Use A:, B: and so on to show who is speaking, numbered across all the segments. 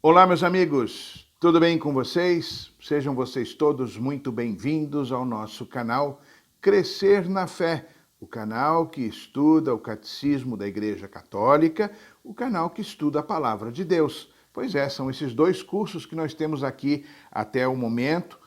A: Olá, meus amigos, tudo bem com vocês? Sejam vocês todos muito bem-vindos ao nosso canal Crescer na Fé, o canal que estuda o Catecismo da Igreja Católica, o canal que estuda a Palavra de Deus. Pois é, são esses dois cursos que nós temos aqui até o momento.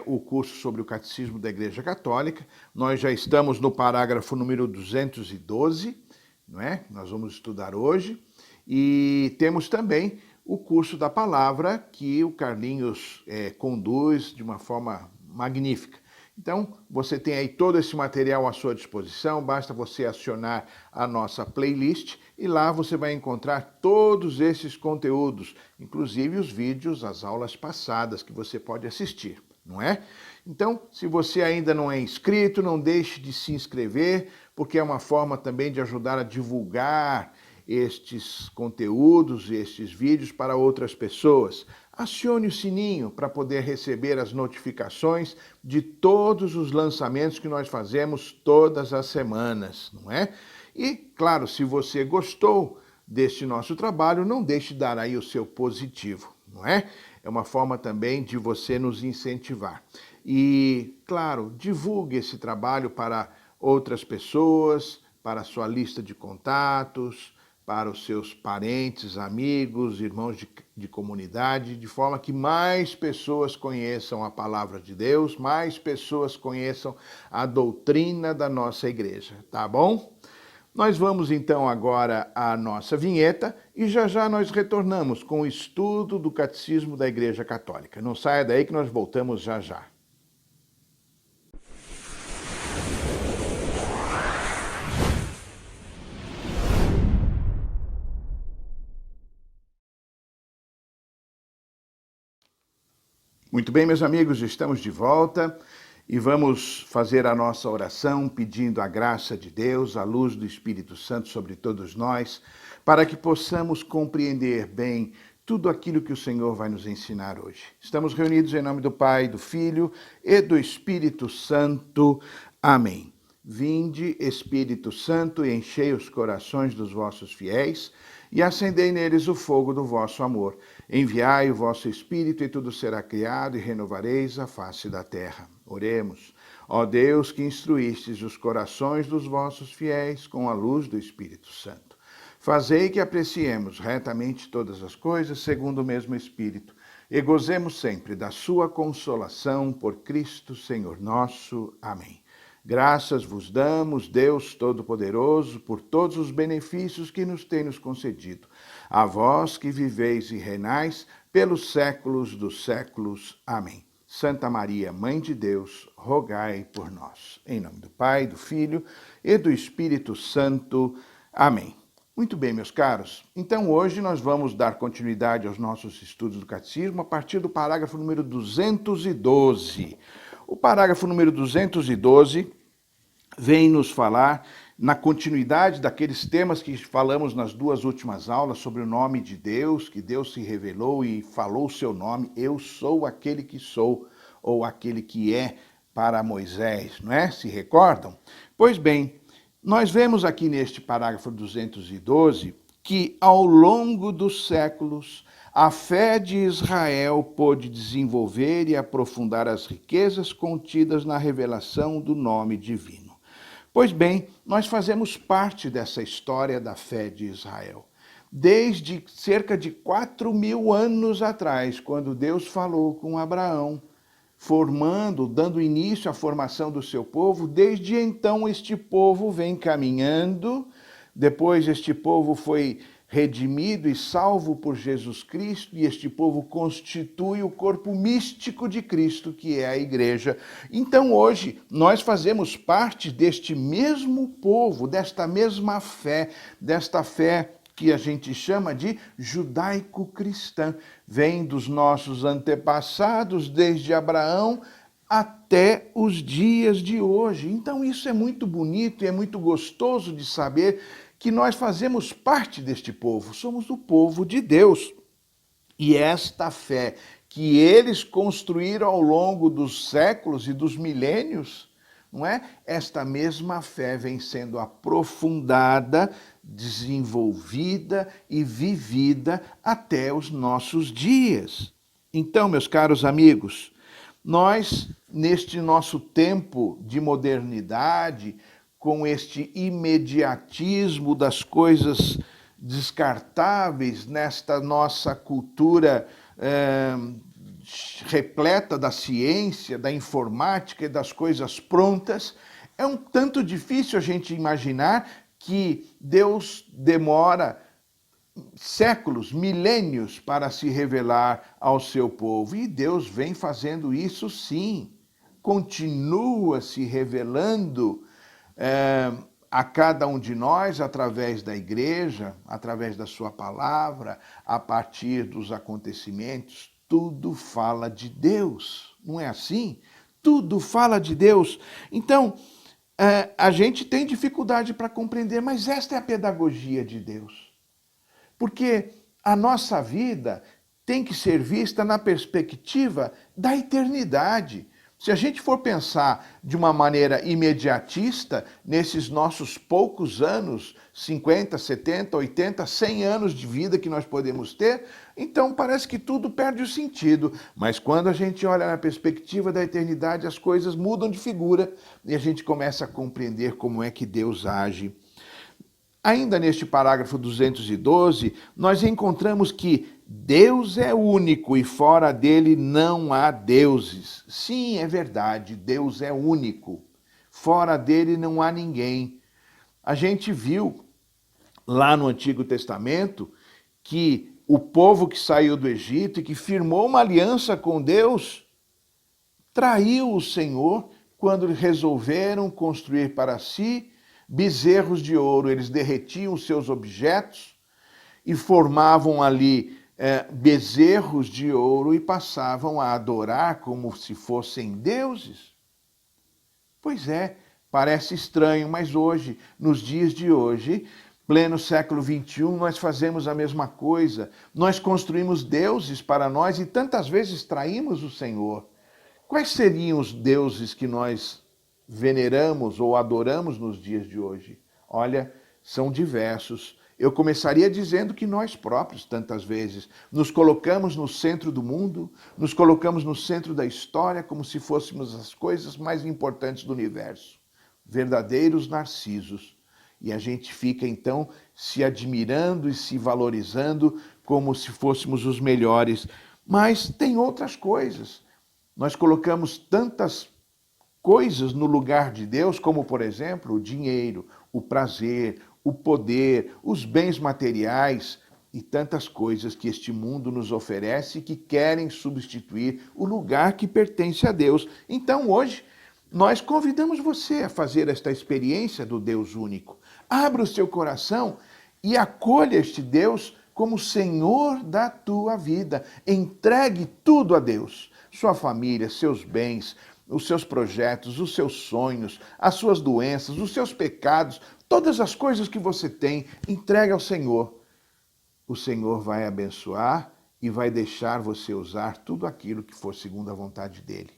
A: O curso sobre o Catecismo da Igreja Católica. Nós já estamos no parágrafo número 212, não é? Nós vamos estudar hoje. E temos também o curso da palavra que o Carlinhos conduz de uma forma magnífica. Então, você tem aí todo esse material à sua disposição, basta você acionar a nossa playlist e lá você vai encontrar todos esses conteúdos, inclusive os vídeos, as aulas passadas que você pode assistir, não é? Então, se você ainda não é inscrito, não deixe de se inscrever, porque é uma forma também de ajudar a divulgar estes conteúdos, estes vídeos para outras pessoas. Acione o sininho para poder receber as notificações de todos os lançamentos que nós fazemos todas as semanas, não é? E, claro, se você gostou deste nosso trabalho, não deixe de dar aí o seu positivo, não é? É uma forma também de você nos incentivar. E, claro, divulgue esse trabalho para outras pessoas, para a sua lista de contatos, para os seus parentes, amigos, irmãos de comunidade, de forma que mais pessoas conheçam a palavra de Deus, mais pessoas conheçam a doutrina da nossa igreja, tá bom? Nós vamos então agora à nossa vinheta e já já nós retornamos com o estudo do Catecismo da Igreja Católica. Não saia daí que nós voltamos já já. Muito bem, meus amigos, estamos de volta e vamos fazer a nossa oração pedindo a graça de Deus, a luz do Espírito Santo sobre todos nós, para que possamos compreender bem tudo aquilo que o Senhor vai nos ensinar hoje. Estamos reunidos em nome do Pai, do Filho e do Espírito Santo. Amém. Vinde, Espírito Santo, e enchei os corações dos vossos fiéis e acendei neles o fogo do vosso amor. Enviai o vosso Espírito e tudo será criado e renovareis a face da terra. Oremos. Ó Deus, que instruístes os corações dos vossos fiéis com a luz do Espírito Santo. Fazei que apreciemos retamente todas as coisas segundo o mesmo Espírito e gozemos sempre da sua consolação por Cristo, Senhor nosso. Amém. Graças vos damos, Deus Todo-Poderoso, por todos os benefícios que nos tem concedido. A vós que viveis e reinais pelos séculos dos séculos. Amém. Santa Maria, Mãe de Deus, rogai por nós. Em nome do Pai, do Filho e do Espírito Santo. Amém. Muito bem, meus caros. Então, hoje nós vamos dar continuidade aos nossos estudos do Catecismo a partir do parágrafo número 212. O parágrafo número 212 vem nos falar na continuidade daqueles temas que falamos nas duas últimas aulas sobre o nome de Deus, que Deus se revelou e falou o seu nome, eu sou aquele que sou, ou aquele que é para Moisés, não é? Se recordam? Pois bem, nós vemos aqui neste parágrafo 212 que ao longo dos séculos a fé de Israel pôde desenvolver e aprofundar as riquezas contidas na revelação do nome divino. Pois bem, nós fazemos parte dessa história da fé de Israel. Desde cerca de 4.000 anos atrás, quando Deus falou com Abraão, dando início à formação do seu povo, desde então este povo vem caminhando, depois este povo foi redimido e salvo por Jesus Cristo, e este povo constitui o corpo místico de Cristo, que é a igreja. Então hoje nós fazemos parte deste mesmo povo, desta mesma fé, desta fé que a gente chama de judaico-cristã. Vem dos nossos antepassados, desde Abraão até os dias de hoje. Então isso é muito bonito e é muito gostoso de saber que nós fazemos parte deste povo, somos o povo de Deus. E esta fé que eles construíram ao longo dos séculos e dos milênios, não é? Esta mesma fé vem sendo aprofundada, desenvolvida e vivida até os nossos dias. Então, meus caros amigos, nós, neste nosso tempo de modernidade, com este imediatismo das coisas descartáveis, nesta nossa cultura repleta da ciência, da informática e das coisas prontas, é um tanto difícil a gente imaginar que Deus demora séculos, milênios para se revelar ao seu povo. E Deus vem fazendo isso sim, continua se revelando a cada um de nós através da igreja, através da sua palavra, a partir dos acontecimentos. Tudo fala de Deus, não é assim? Tudo fala de Deus. Então, a gente tem dificuldade para compreender, mas esta é a pedagogia de Deus. Porque a nossa vida tem que ser vista na perspectiva da eternidade. Se a gente for pensar de uma maneira imediatista, nesses nossos poucos anos, 50, 70, 80, 100 anos de vida que nós podemos ter, então parece que tudo perde o sentido. Mas quando a gente olha na perspectiva da eternidade, as coisas mudam de figura e a gente começa a compreender como é que Deus age. Ainda neste parágrafo 212, nós encontramos que Deus é único e fora dele não há deuses. Sim, é verdade, Deus é único. Fora dele não há ninguém. A gente viu lá no Antigo Testamento que o povo que saiu do Egito e que firmou uma aliança com Deus traiu o Senhor quando resolveram construir para si bezerros de ouro. Eles derretiam os seus objetos e formavam ali bezerros de ouro e passavam a adorar como se fossem deuses. Pois é, parece estranho, mas hoje, nos dias de hoje, pleno século XXI, nós fazemos a mesma coisa. Nós construímos deuses para nós e tantas vezes traímos o Senhor. Quais seriam os deuses que nós veneramos ou adoramos nos dias de hoje? Olha, são diversos. Eu começaria dizendo que nós próprios, tantas vezes, nos colocamos no centro do mundo, nos colocamos no centro da história como se fôssemos as coisas mais importantes do universo. Verdadeiros narcisos. E a gente fica, então, se admirando e se valorizando como se fôssemos os melhores. Mas tem outras coisas. Nós colocamos tantas coisas no lugar de Deus, como, por exemplo, o dinheiro, o prazer, o poder, os bens materiais e tantas coisas que este mundo nos oferece e que querem substituir o lugar que pertence a Deus. Então, hoje, nós convidamos você a fazer esta experiência do Deus único. Abra o seu coração e acolha este Deus como Senhor da tua vida. Entregue tudo a Deus, sua família, seus bens, os seus projetos, os seus sonhos, as suas doenças, os seus pecados, todas as coisas que você tem, entregue ao Senhor. O Senhor vai abençoar e vai deixar você usar tudo aquilo que for segundo a vontade dele.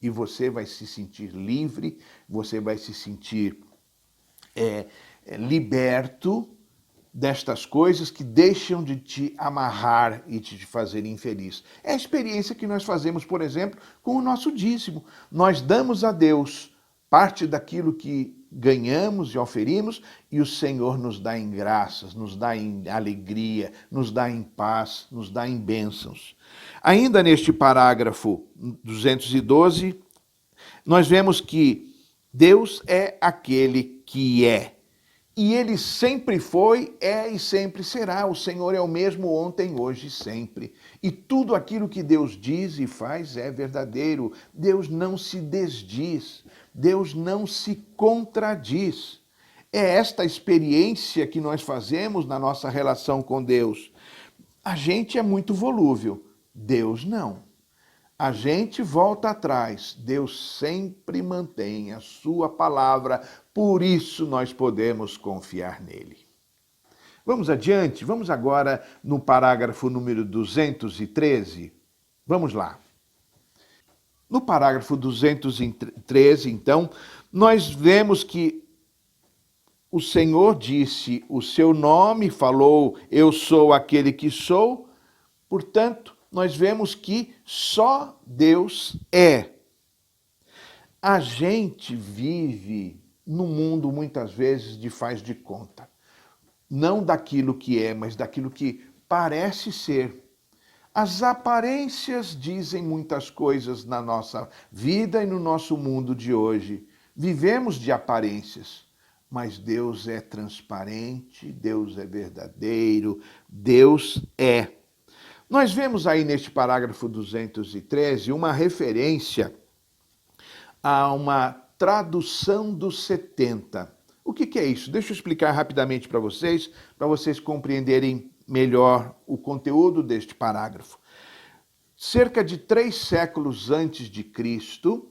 A: E você vai se sentir livre, você vai se sentir liberto destas coisas que deixam de te amarrar e de te fazer infeliz. É a experiência que nós fazemos, por exemplo, com o nosso dízimo. Nós damos a Deus parte daquilo que ganhamos e oferimos e o Senhor nos dá em graças, nos dá em alegria, nos dá em paz, nos dá em bênçãos. Ainda neste parágrafo 212, nós vemos que Deus é aquele que é. E ele sempre foi, é e sempre será. O Senhor é o mesmo ontem, hoje e sempre. E tudo aquilo que Deus diz e faz é verdadeiro. Deus não se desdiz. Deus não se contradiz. É esta experiência que nós fazemos na nossa relação com Deus. A gente é muito volúvel. Deus não. A gente volta atrás, Deus sempre mantém a sua palavra, por isso nós podemos confiar nele. Vamos adiante, vamos agora no parágrafo número 213. Vamos lá. No parágrafo 213, então, nós vemos que o Senhor disse o seu nome, falou, eu sou aquele que sou. Portanto, nós vemos que só Deus é. A gente vive num mundo, muitas vezes, de faz de conta. Não daquilo que é, mas daquilo que parece ser. As aparências dizem muitas coisas na nossa vida e no nosso mundo de hoje. Vivemos de aparências, mas Deus é transparente, Deus é verdadeiro, Deus é. Nós vemos aí neste parágrafo 213 uma referência a uma tradução dos 70. O que é isso? Deixa eu explicar rapidamente para vocês compreenderem melhor o conteúdo deste parágrafo. Cerca de 3 séculos antes de Cristo,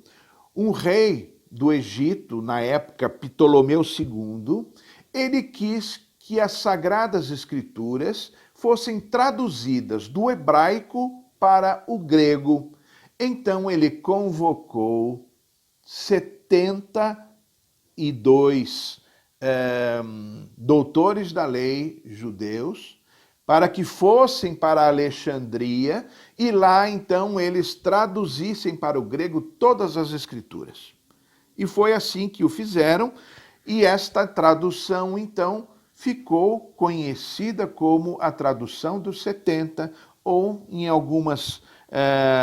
A: um rei do Egito, na época Ptolomeu II, ele quis que as Sagradas Escrituras fossem traduzidas do hebraico para o grego. Então ele convocou 72 doutores da lei judeus para que fossem para Alexandria e lá então eles traduzissem para o grego todas as escrituras. E foi assim que o fizeram, e esta tradução então ficou conhecida como a tradução dos 70, ou em algumas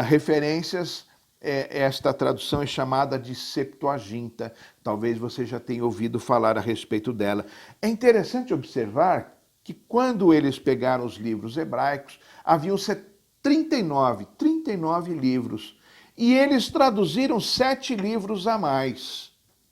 A: referências, esta tradução é chamada de Septuaginta. Talvez você já tenha ouvido falar a respeito dela. É interessante observar que quando eles pegaram os livros hebraicos, haviam 39 livros, e eles traduziram 7 livros a mais.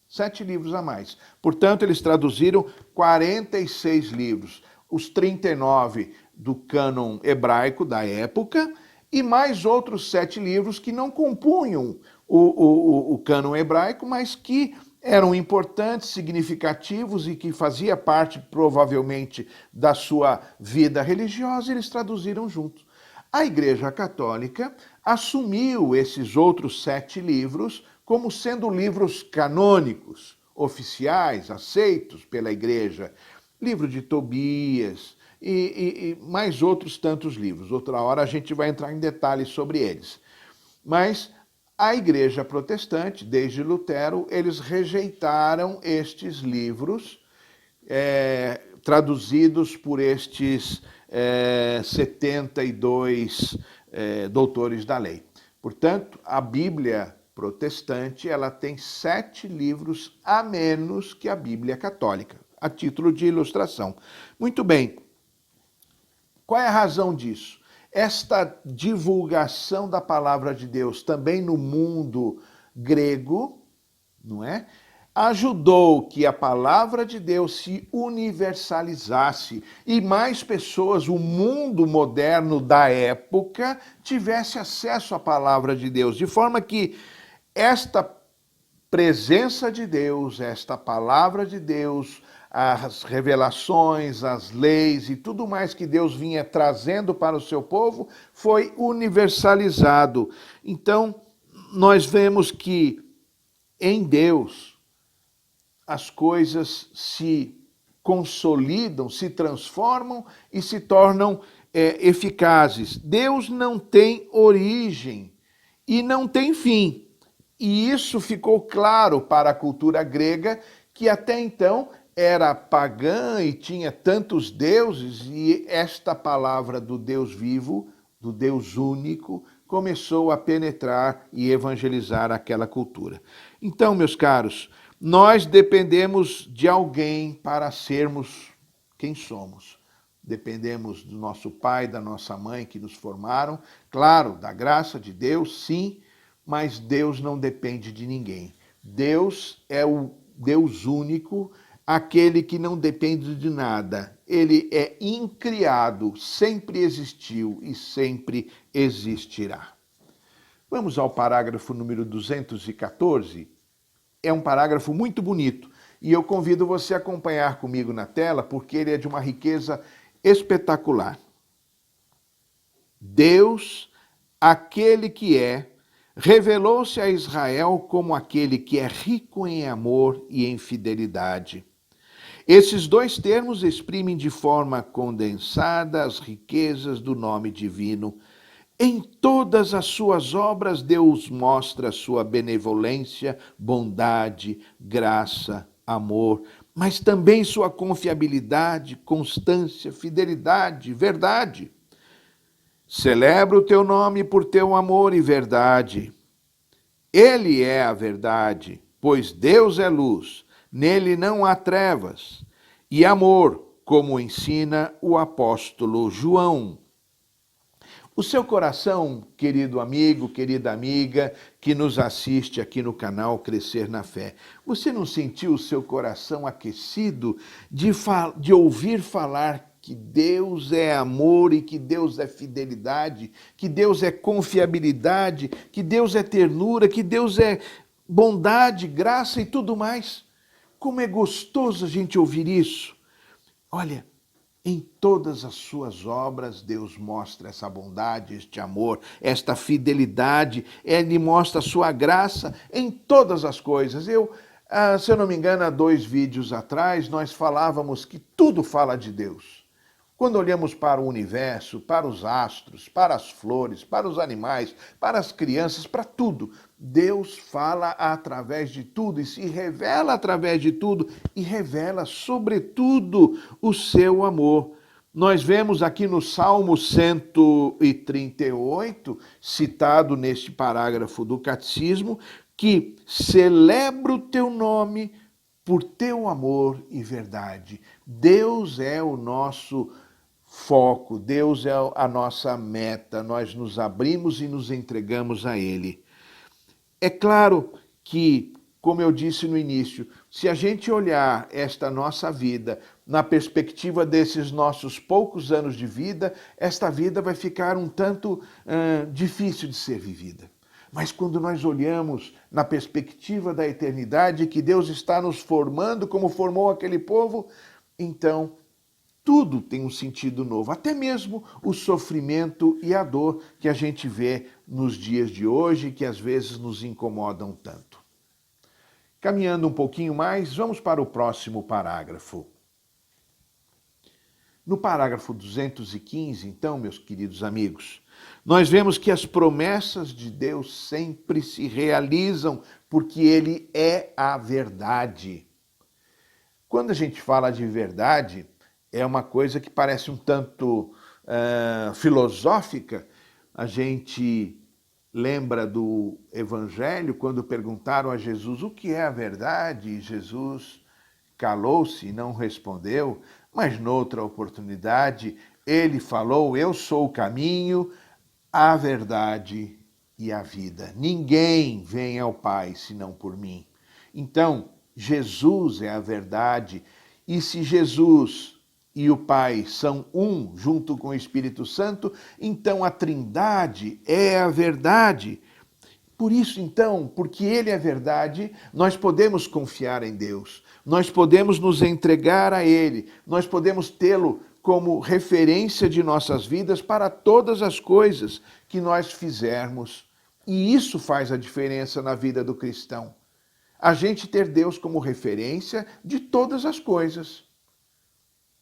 A: 7 livros a mais. Portanto, eles traduziram 46 livros. Os 39 do cânon hebraico da época, e mais outros 7 livros que não compunham o cânon hebraico, mas que eram importantes, significativos e que fazia parte, provavelmente, da sua vida religiosa, eles traduziram juntos. A Igreja Católica assumiu esses outros 7 livros como sendo livros canônicos, oficiais, aceitos pela Igreja. Livro de Tobias e mais outros tantos livros. Outra hora a gente vai entrar em detalhes sobre eles. Mas a Igreja Protestante, desde Lutero, eles rejeitaram estes livros traduzidos por estes 72 doutores da lei. Portanto, a Bíblia protestante ela tem 7 livros a menos que a Bíblia católica, a título de ilustração. Muito bem, qual é a razão disso? Esta divulgação da palavra de Deus também no mundo grego, não é? Ajudou que a palavra de Deus se universalizasse e mais pessoas, o mundo moderno da época, tivesse acesso à palavra de Deus, de forma que esta presença de Deus, esta palavra de Deus, as revelações, as leis e tudo mais que Deus vinha trazendo para o seu povo, foi universalizado. Então, nós vemos que em Deus as coisas se consolidam, se transformam e se tornam eficazes. Deus não tem origem e não tem fim. E isso ficou claro para a cultura grega, que até então era pagã e tinha tantos deuses, e esta palavra do Deus vivo, do Deus único, começou a penetrar e evangelizar aquela cultura. Então, meus caros, nós dependemos de alguém para sermos quem somos. Dependemos do nosso pai, da nossa mãe que nos formaram, claro, da graça de Deus, sim, mas Deus não depende de ninguém. Deus é o Deus único, aquele que não depende de nada. Ele é incriado, sempre existiu e sempre existirá. Vamos ao parágrafo número 214. É um parágrafo muito bonito e eu convido você a acompanhar comigo na tela porque ele é de uma riqueza espetacular. Deus, aquele que é, revelou-se a Israel como aquele que é rico em amor e em fidelidade. Esses dois termos exprimem de forma condensada as riquezas do nome divino. Em todas as suas obras, Deus mostra sua benevolência, bondade, graça, amor, mas também sua confiabilidade, constância, fidelidade, verdade. Celebro o teu nome por teu amor e verdade. Ele é a verdade, pois Deus é luz, nele não há trevas. E amor, como ensina o apóstolo João. O seu coração, querido amigo, querida amiga, que nos assiste aqui no canal Crescer na Fé, você não sentiu o seu coração aquecido de ouvir falar que Deus é amor e que Deus é fidelidade, que Deus é confiabilidade, que Deus é ternura, que Deus é bondade, graça e tudo mais? Como é gostoso a gente ouvir isso. Olha, em todas as suas obras, Deus mostra essa bondade, este amor, esta fidelidade. Ele mostra a sua graça em todas as coisas. Se eu não me engano, há 2 vídeos atrás, nós falávamos que tudo fala de Deus. Quando olhamos para o universo, para os astros, para as flores, para os animais, para as crianças, para tudo, Deus fala através de tudo e se revela através de tudo e revela, sobretudo, o seu amor. Nós vemos aqui no Salmo 138, citado neste parágrafo do Catecismo, que celebra o teu nome por teu amor e verdade. Deus é o nosso foco, Deus é a nossa meta, nós nos abrimos e nos entregamos a Ele. É claro que, como eu disse no início, se a gente olhar esta nossa vida na perspectiva desses nossos poucos anos de vida, esta vida vai ficar um tanto difícil de ser vivida. Mas quando nós olhamos na perspectiva da eternidade, que Deus está nos formando como formou aquele povo, então tudo tem um sentido novo, até mesmo o sofrimento e a dor que a gente vê nos dias de hoje, que às vezes nos incomodam tanto. Caminhando um pouquinho mais, vamos para o próximo parágrafo. No parágrafo 215, então, meus queridos amigos, nós vemos que as promessas de Deus sempre se realizam porque Ele é a verdade. Quando a gente fala de verdade, é uma coisa que parece um tanto filosófica. A gente lembra do Evangelho, quando perguntaram a Jesus o que é a verdade, e Jesus calou-se e não respondeu, mas noutra oportunidade ele falou: eu sou o caminho, a verdade e a vida. Ninguém vem ao Pai senão por mim. Então, Jesus é a verdade, e se Jesus e o Pai são um, junto com o Espírito Santo, então a Trindade é a verdade. Por isso, então, porque Ele é verdade, nós podemos confiar em Deus, nós podemos nos entregar a Ele, nós podemos tê-lo como referência de nossas vidas para todas as coisas que nós fizermos. E isso faz a diferença na vida do cristão. A gente ter Deus como referência de todas as coisas.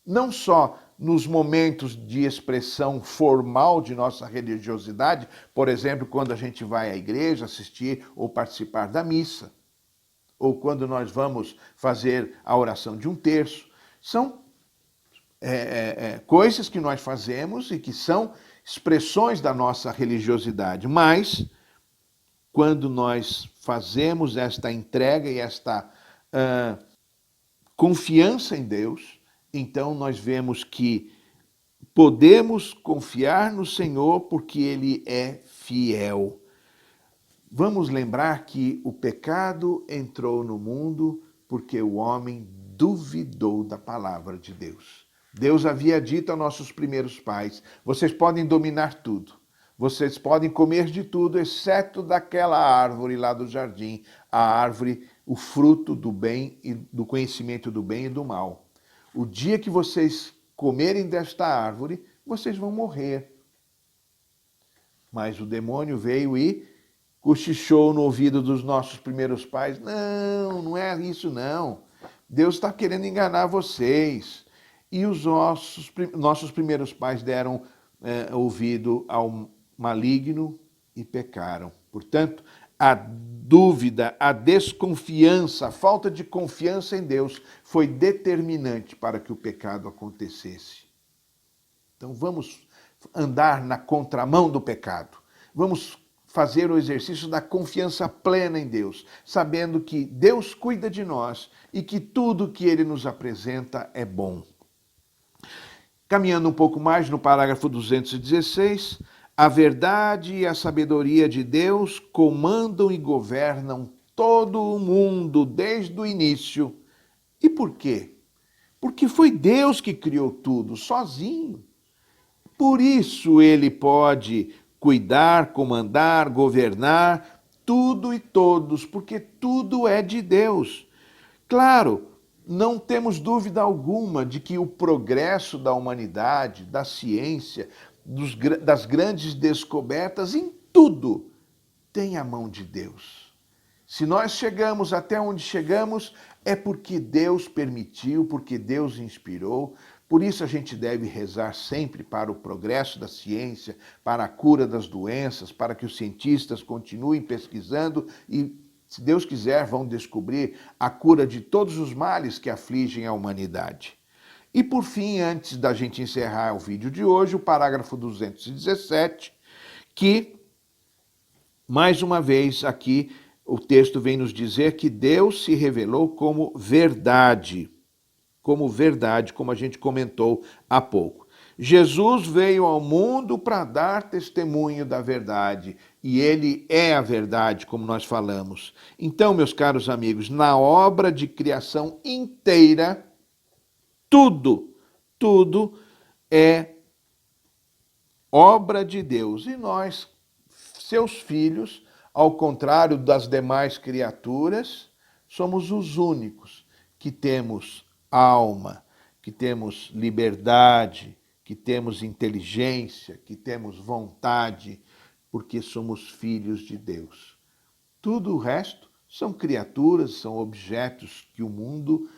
A: Não só nos momentos de expressão formal de nossa religiosidade, por exemplo, quando a gente vai à igreja assistir ou participar da missa, ou quando nós vamos fazer a oração de um terço. São coisas que nós fazemos e que são expressões da nossa religiosidade, mas quando nós fazemos esta entrega e esta confiança em Deus, então nós vemos que podemos confiar no Senhor porque Ele é fiel. Vamos lembrar que o pecado entrou no mundo porque o homem duvidou da palavra de Deus. Deus havia dito a nossos primeiros pais: vocês podem dominar tudo, vocês podem comer de tudo, exceto daquela árvore lá do jardim, a árvore, o fruto do bem e do conhecimento do bem e do mal. O dia que vocês comerem desta árvore, vocês vão morrer. Mas o demônio veio e cochichou no ouvido dos nossos primeiros pais. Não, não é isso não. Deus está querendo enganar vocês. E os nossos primeiros pais deram ouvido ao maligno e pecaram. Portanto, a dúvida, a desconfiança, a falta de confiança em Deus foi determinante para que o pecado acontecesse. Então vamos andar na contramão do pecado. Vamos fazer o exercício da confiança plena em Deus, sabendo que Deus cuida de nós e que tudo que Ele nos apresenta é bom. Caminhando um pouco mais no parágrafo 216, a verdade e a sabedoria de Deus comandam e governam todo o mundo desde o início. E por quê? Porque foi Deus que criou tudo, sozinho. Por isso ele pode cuidar, comandar, governar tudo e todos, porque tudo é de Deus. Claro, não temos dúvida alguma de que o progresso da humanidade, da ciência, das grandes descobertas, em tudo, tem a mão de Deus. Se nós chegamos até onde chegamos, é porque Deus permitiu, porque Deus inspirou. Por isso a gente deve rezar sempre para o progresso da ciência, para a cura das doenças, para que os cientistas continuem pesquisando e, se Deus quiser, vão descobrir a cura de todos os males que afligem a humanidade. E por fim, antes da gente encerrar o vídeo de hoje, o parágrafo 217, que, mais uma vez aqui, o texto vem nos dizer que Deus se revelou como verdade, como a gente comentou há pouco. Jesus veio ao mundo para dar testemunho da verdade, e ele é a verdade, como nós falamos. Então, meus caros amigos, na obra de criação inteira, tudo é obra de Deus. E nós, seus filhos, ao contrário das demais criaturas, somos os únicos que temos alma, que temos liberdade, que temos inteligência, que temos vontade, porque somos filhos de Deus. Tudo o resto são criaturas, são objetos que o mundo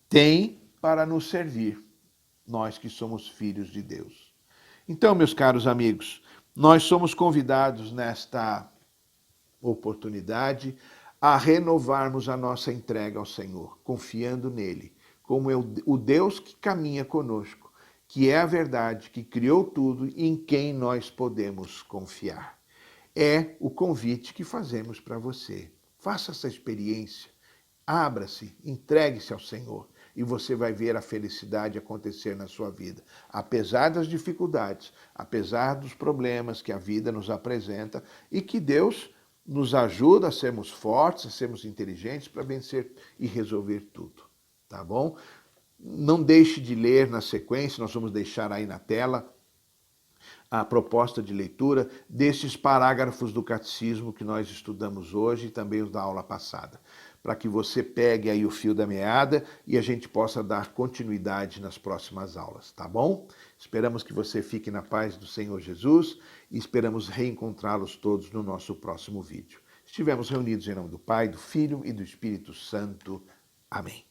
A: tem para nos servir, nós que somos filhos de Deus. Então, meus caros amigos, nós somos convidados nesta oportunidade a renovarmos a nossa entrega ao Senhor, confiando nele, como é o Deus que caminha conosco, que é a verdade, que criou tudo e em quem nós podemos confiar. É o convite que fazemos para você. Faça essa experiência, abra-se, entregue-se ao Senhor e você vai ver a felicidade acontecer na sua vida. Apesar das dificuldades, apesar dos problemas que a vida nos apresenta e que Deus nos ajuda a sermos fortes, a sermos inteligentes para vencer e resolver tudo, tá bom? Não deixe de ler na sequência, nós vamos deixar aí na tela a proposta de leitura desses parágrafos do catecismo que nós estudamos hoje e também os da aula passada, para que você pegue aí o fio da meada e a gente possa dar continuidade nas próximas aulas, tá bom? Esperamos que você fique na paz do Senhor Jesus e esperamos reencontrá-los todos no nosso próximo vídeo. Estivemos reunidos em nome do Pai, do Filho e do Espírito Santo. Amém.